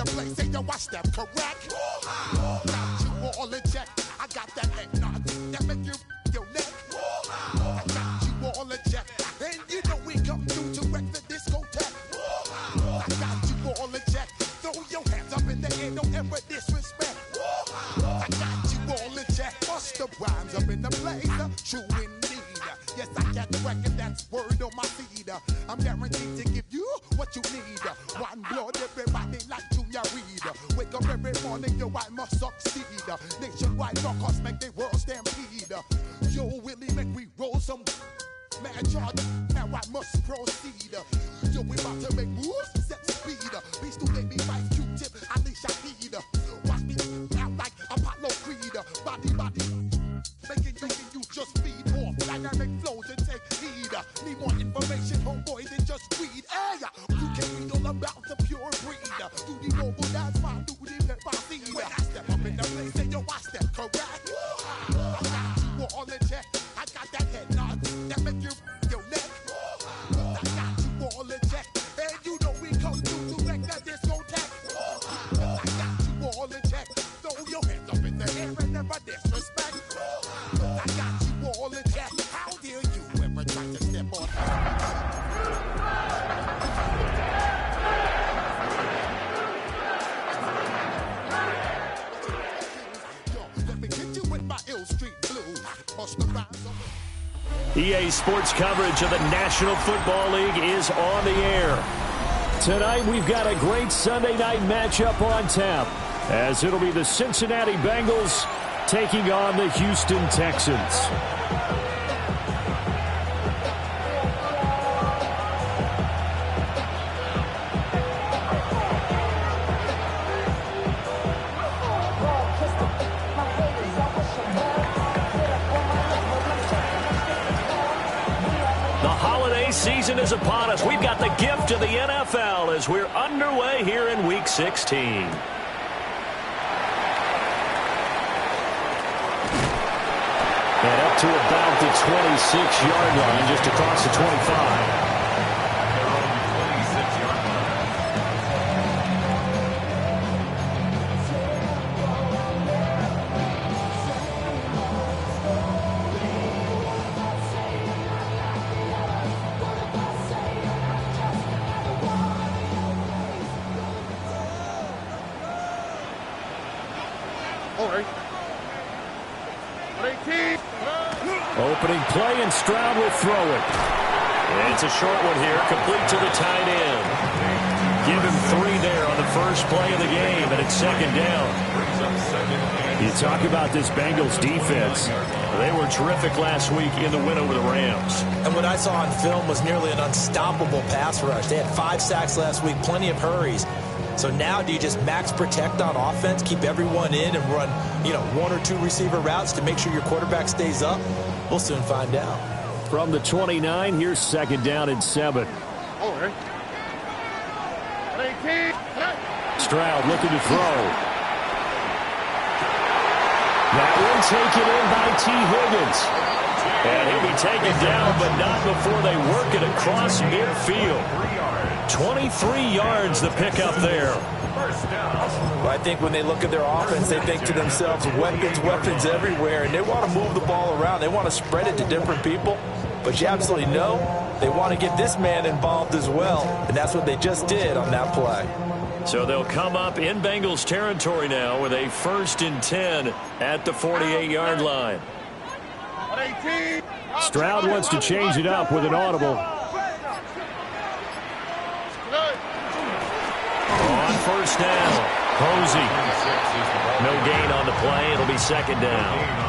the place, say yo, watch them correct. Got you all in check. I got that head nod that make you your neck. I got you all in check, and you know we come through to wreck the discotheque. I got you all in check. Throw your hands up in the air, don't ever disrespect. I got you all in check. Bust the rhymes up in the place, true indeed. Yes, I got the record, that's word on my feed. I'm guaranteed to give you what you need. One blood, everybody like Junior Reed. Wake up every morning, yo, I must succeed. Nationwide rockers make the world stampede. Yo, Willie, make we roll some mad charge. Now I must proceed. Yo, we about to make moves, set speed. Beast to baby, fight Q-tip, Alicia Heed. Watch me out like Apollo Creed. Body, making you just feed off dynamic flows and take heed. Need more information, homeboy, than just read. Hey, you can read all about the pure breed. Do the noble, that's my duty, let my seed. When I step up in the place, say yo, I step correct. I got you all in check. I got that head nod that make you your neck. I got you all in check, and you know we come through to wreck that discotheque. I got you all in check. Throw your hands up in the air and never disrespect. I got you all in check. How dare you ever try to step on? Let me get you with my ill street blues. Bust the rhymes over. EA Sports coverage of the National Football League is on the air. Tonight we've got a great Sunday night matchup on tap, as it'll be the Cincinnati Bengals taking on the Houston Texans. Season is upon us. We've got the gift of the NFL as we're underway here in Week 16. And up to about the 26-yard line, just across the 25. Opening play, and Stroud will throw it. And it's a short one here, complete to the tight end. Give him 3 there on the first play of the game, and it's second down. You talk about this Bengals defense. They were terrific last week in the win over the Rams. And what I saw on film was nearly an unstoppable pass rush. They had 5 sacks last week, plenty of hurries. So now do you just max protect on offense, keep everyone in, and run, 1 or 2 receiver routes to make sure your quarterback stays up? We'll soon find out. From the 29, here's second down and 7. Stroud looking to throw. That one taken in by T. Higgins. And he'll be taken down, but not before they work it across midfield. 23 yards the pickup there. Well, I think when they look at their offense, they think to themselves, weapons everywhere, and they want to move the ball around. They want to spread it to different people. But you absolutely know they want to get this man involved as well, and that's what they just did on that play. So they'll come up in Bengals territory now with a 1st and 10 at the 48-yard line. Stroud wants to change it up with an audible. On first down, Posey. No gain on the play. It'll be second down.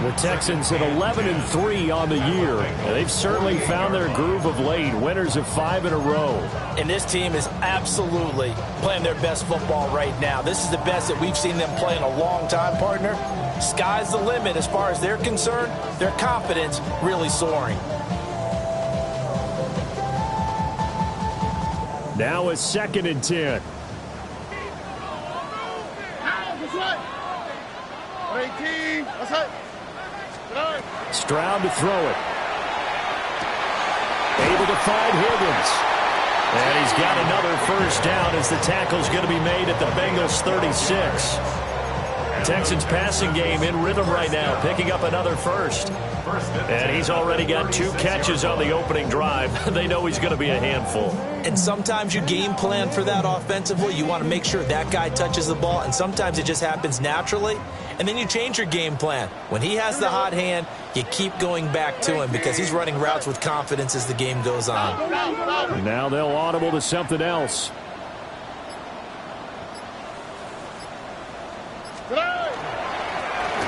The Texans at 11-3 on the year. They've certainly found their groove of late. Winners of 5 in a row. And this team is absolutely playing their best football right now. This is the best that we've seen them play in a long time, partner. Sky's the limit as far as they're concerned. Their confidence really soaring. Now it's 2nd and 10. Stroud to throw it. Able to find Higgins. And he's got another first down as the tackle's going to be made at the Bengals 36. Texans passing game in rhythm right now, picking up another first. And he's already got 2 catches on the opening drive. They know he's going to be a handful. And sometimes you game plan for that offensively. You want to make sure that guy touches the ball, and sometimes it just happens naturally. And then you change your game plan. When he has the hot hand, you keep going back to him because he's running routes with confidence as the game goes on. Now they'll audible to something else.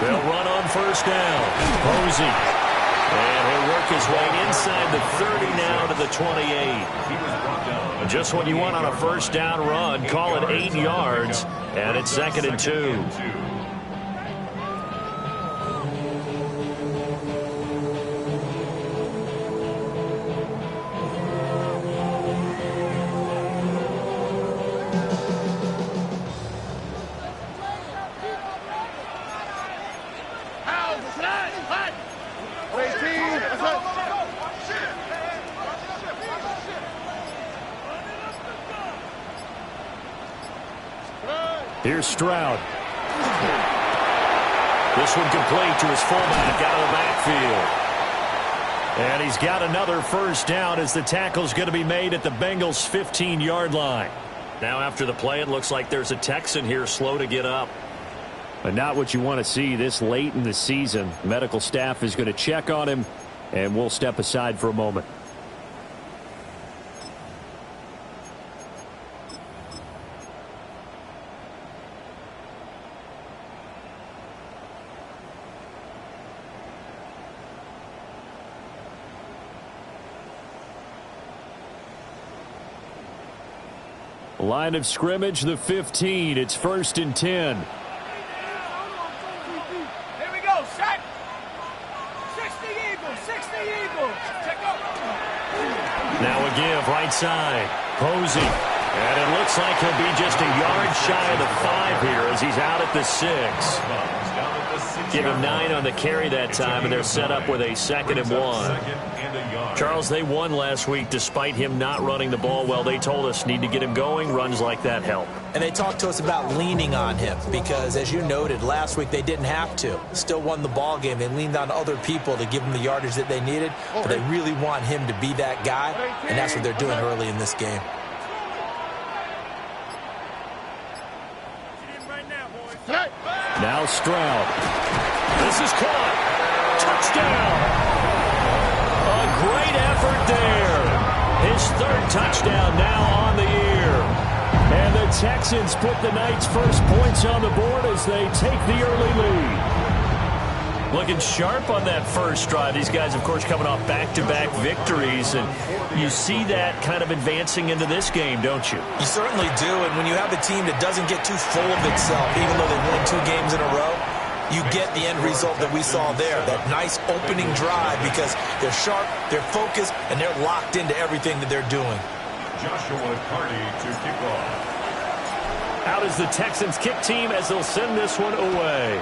They'll run on first down. Posey. And he'll work his way inside the 30 now to the 28. Just what you want on a first down run. Call it 8 yards. And it's 2nd and 2. Here's Stroud. This one complete to his fullback out of the backfield. And he's got another first down as the tackle's going to be made at the Bengals' 15-yard line. Now after the play, it looks like there's a Texan here slow to get up. But not what you want to see this late in the season. Medical staff is going to check on him, and we'll step aside for a moment. Line of scrimmage, the 15. It's 1st and 10. Here we go, set. 60 Eagles, 60 Eagles. Now a give, right side. Posey. And it looks like he'll be just a yard shy of the 5 here as he's out at the 6. Give him 9 on the carry that time, and they're set up with a 2nd and 1. Charles, they won last week despite him not running the ball well. They told us need to get him going. Runs like that help. And they talked to us about leaning on him because, as you noted, last week they didn't have to. Still won the ball game. They leaned on other people to give them the yardage that they needed, but they really want him to be that guy, and that's what they're doing early in this game. Now Stroud. This is caught. Touchdown. A great effort there. His 3rd touchdown now on the year. And the Texans put the night's first points on the board as they take the early lead. Looking sharp on that first drive. These guys, of course, coming off back-to-back victories. And you see that kind of advancing into this game, don't you? You certainly do. And when you have a team that doesn't get too full of itself, even though they won 2 games in a row, you get the end result that we saw there, that nice opening drive because they're sharp, they're focused, and they're locked into everything that they're doing. Joshua Carty to kick off. Out is the Texans kick team as they'll send this one away.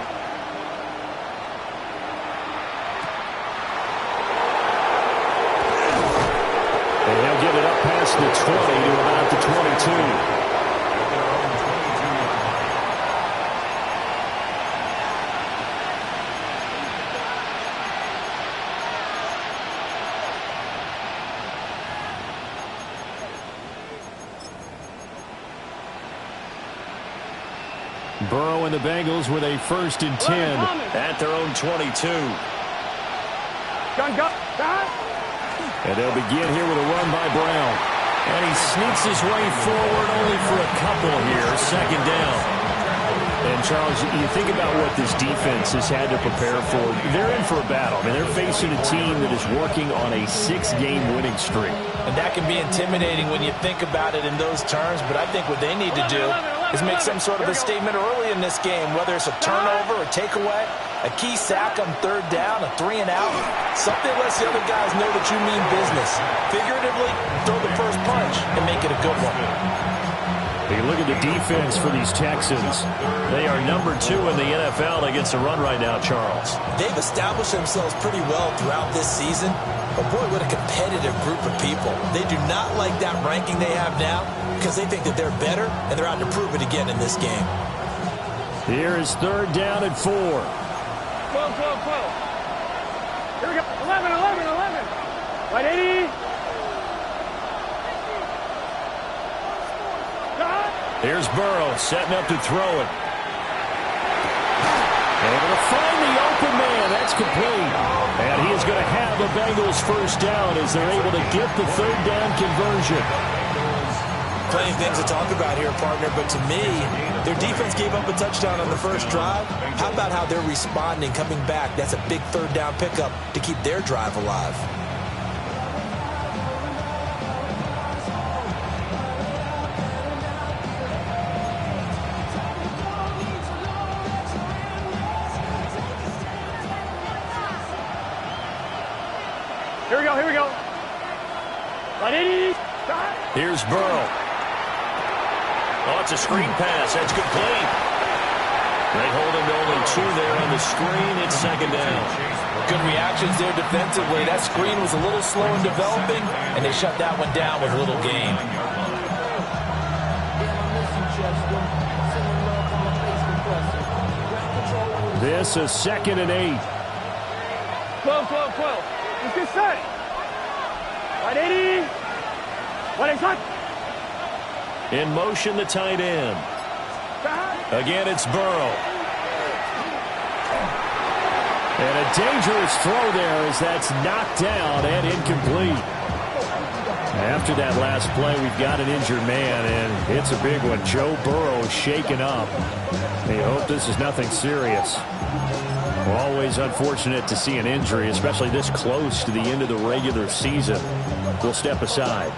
And he'll get it up past the 20 to about the 22. Burrow and the Bengals with a 1st and 10 at their own 22. And they'll begin here with a run by Brown. And he sneaks his way forward only for a couple here. 2nd down. And, Charles, you think about what this defense has had to prepare for. They're in for a battle. I mean, they're facing a team that is working on a 6-game winning streak. And that can be intimidating when you think about it in those terms. But I think what they need to do is make some sort of a statement early in this game, whether it's a turnover, a takeaway, a key sack on 3rd down, a 3-and-out. Something lets the other guys know that you mean business. Figuratively, throw the first punch and make it a good one. You look at the defense for these Texans. They are number 2 in the NFL against the run right now, Charles. They've established themselves pretty well throughout this season. But boy, what a competitive group of people. They do not like that ranking they have now because they think that they're better, and they're out to prove it again in this game. Here is 3rd down and 4. 12. Here we go. 11. Right, 80. Here's Burrow setting up to throw it. Able to find the open man. That's complete. And he is going to have a Bengals first down as they're able to get the 3rd down conversion. Plenty of things to talk about here, partner, but to me, their defense gave up a touchdown on the first drive. How about how they're responding, coming back? That's a big 3rd down pickup to keep their drive alive. Here we go. Right, 80. Here's Burrow. Oh, it's a screen pass. That's complete. They hold him to only 2 there on the screen. It's 2nd down. Good reactions there defensively. That screen was a little slow in developing, and they shut that one down with a little gain. This is 2nd and 8. 12. Let's get set. Right, 80. What is that? In motion, the tight end. Again, it's Burrow. And a dangerous throw there as that's knocked down and incomplete. After that last play, we've got an injured man, and it's a big one. Joe Burrow shaken up. They hope this is nothing serious. Always unfortunate to see an injury, especially this close to the end of the regular season. We'll step aside.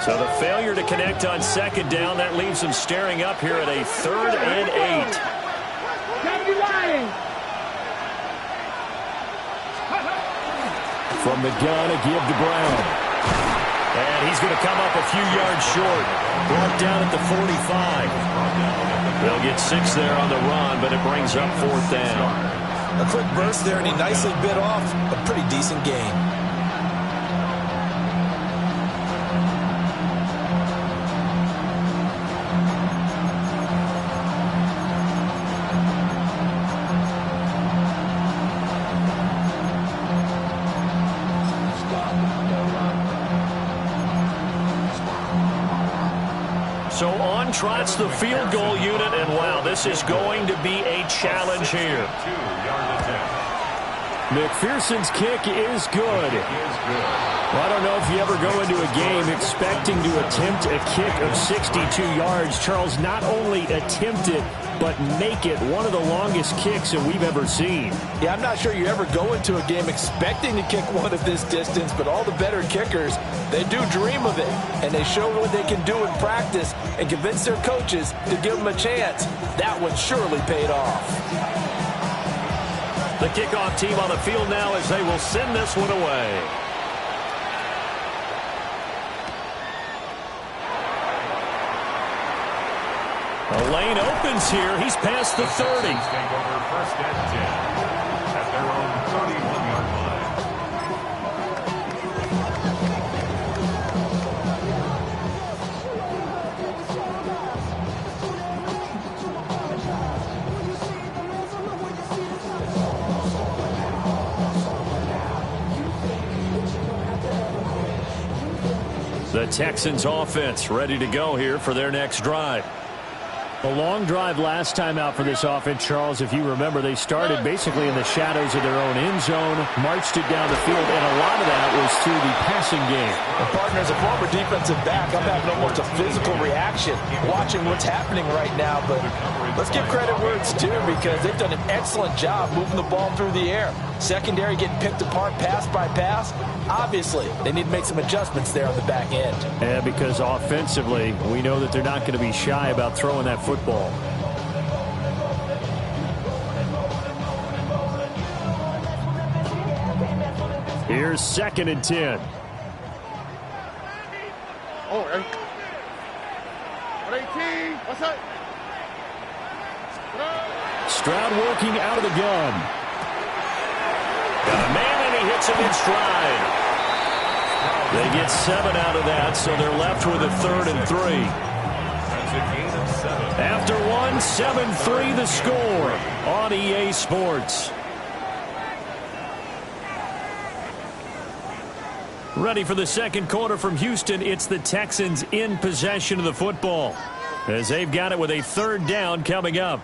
So the failure to connect on 2nd down, that leaves them staring up here at a 3rd and 8. From the gun, a give to Brown. And he's going to come up a few yards short. Brought down at the 45. They'll get 6 there on the run, but it brings up 4th down. A quick burst there, and he nicely bit off a pretty decent gain. So on trots the field goal unit, and wow, this is going to be a challenge here. McPherson's kick is good. Well, I don't know if you ever go into a game expecting to attempt a kick of 62 yards. Charles, not only attempt it, but make it one of the longest kicks that we've ever seen. Yeah, I'm not sure you ever go into a game expecting to kick one of this distance, but all the better kickers, they do dream of it, and they show what they can do in practice and convince their coaches to give them a chance. That one surely paid off. The kickoff team on the field now as they will send this one away. The lane opens here. He's past the 30. Take over 1st and 10 at their own 31-yard line. The Texans offense ready to go here for their next drive. A long drive last time out for this offense, Charles. If you remember, they started basically in the shadows of their own end zone, marched it down the field, and a lot of that was through the passing game. Well, partner, as a former defensive back, I'm having almost a physical reaction watching what's happening right now. But let's give credit where it's due, because they've done an excellent job moving the ball through the air. Secondary getting picked apart pass by pass. Obviously, they need to make some adjustments there on the back end. Yeah, because offensively, we know that they're not going to be shy about throwing that football. Here's 2nd and 10. Oh, 18. What's up? Stroud working out of the gun. Got a man, and he hits him in stride. They get 7 out of that, so they're left with a 3rd and 3. That's a gain of 7. After 7-3 the score on EA Sports. Ready for the second quarter from Houston. It's the Texans in possession of the football, as they've got it with a 3rd down coming up.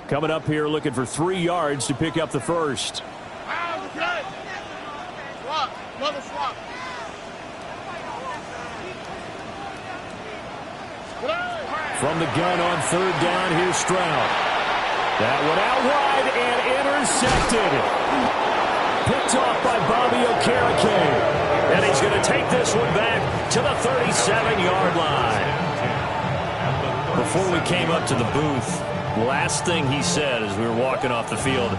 Coming up here looking for 3 yards to pick up the first. Swap. Another swap. From the gun on 3rd down, here's Stroud. That one out wide and intercepted. Picked off by Bobby Okereke. And he's going to take this one back to the 37-yard line. Before we came up to the booth, last thing he said as we were walking off the field,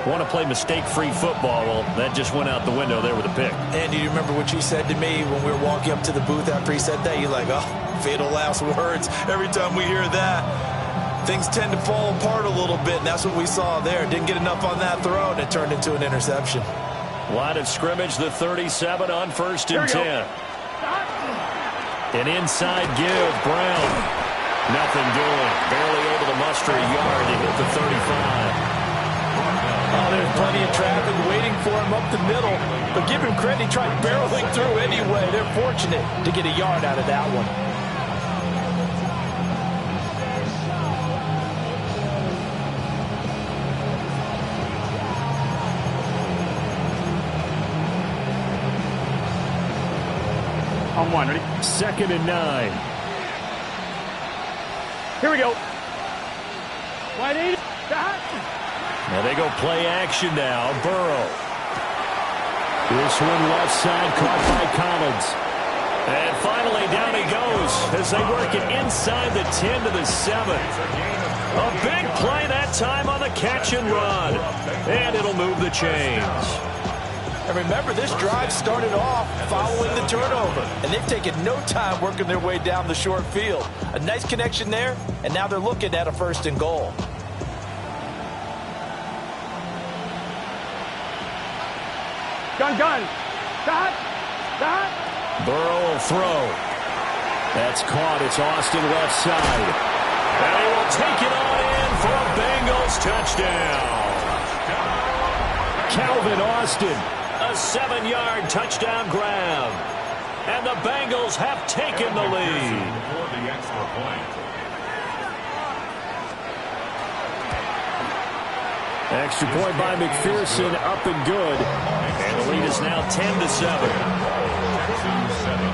want to play mistake-free football. Well, that just went out the window there with a pick. And do you remember what you said to me when we were walking up to the booth after he said that? You're like, oh, fatal last words. Every time we hear that, things tend to fall apart a little bit, and that's what we saw there. Didn't get enough on that throw, and it turned into an interception. Line of scrimmage, the 37 on 1st and 10. An inside give, Brown. Nothing doing. Barely able to muster a yard to hit the 35. Oh, there's plenty of traffic waiting for him up the middle. But give him credit, he tried barreling through anyway. They're fortunate to get a yard out of that one. On 1, ready? 2nd and 9. Here we go. Wide 8. Now they go play action now. Burrow. This one left side caught by Collins. And finally down he goes as they work it inside the 10 to the 7. A big play that time on the catch and run. And it'll move the chains. And remember, this drive started off following the turnover. And they've taken no time working their way down the short field. A nice connection there, and now they're looking at a 1st and goal. Gun. Dot. Burrow will throw. That's caught. It's Austin left side. And he will take it on in for a Bengals touchdown. Calvin Austin, a 7-yard touchdown grab. And the Bengals have taken the lead. For the extra point. Extra point by McPherson, up and good. And the lead is now 10 to 7. Texans 7.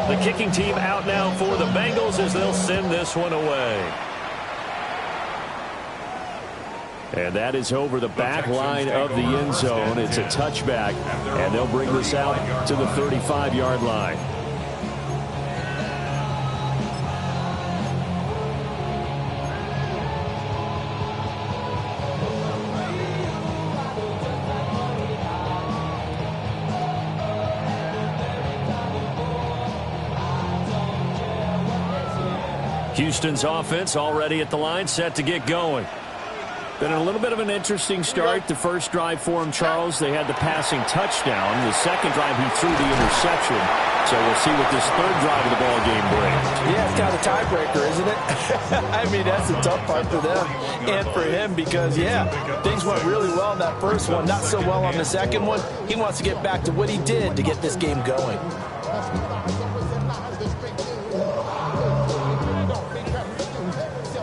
The kicking team out now for the Bengals as they'll send this one away. And that is over the back line of the end zone. It's a touchback, and they'll bring this out to the 35-yard line. Houston's offense already at the line, set to get going. Been a little bit of an interesting start. The first drive for him, Charles, they had the passing touchdown. The second drive, he threw the interception. So we'll see what this third drive of the ball game brings. Yeah, it's kind of a tiebreaker, isn't it? I mean, that's the tough part for them and for him because, yeah, things went really well in that first one, not so well on the second one. He wants to get back to what he did to get this game going.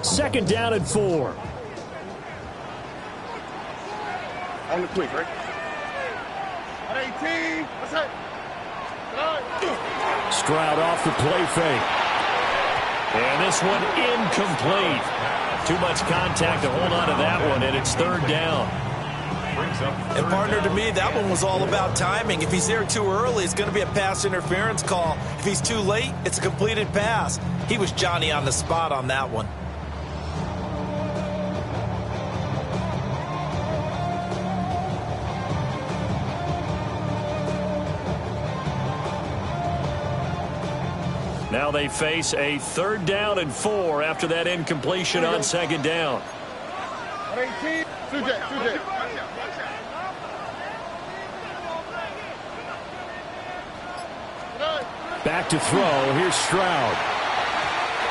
Second down and 4. On the quick, right? 18. That's it. Stroud off the play fake. And this one incomplete. Too much contact to hold on to that one, and it's third down. And partner, to me, that one was all about timing. If he's there too early, it's going to be a pass interference call. If he's too late, it's a completed pass. He was Johnny on the spot on that one. Now they face a 3rd down and 4 after that incompletion on 2nd down. 18. Sujay. Back to throw. Here's Stroud.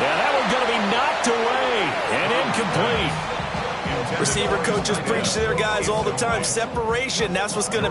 Yeah, that one's going to be knocked away and incomplete. Receiver coaches preach to their guys all the time. Separation, that's what's going to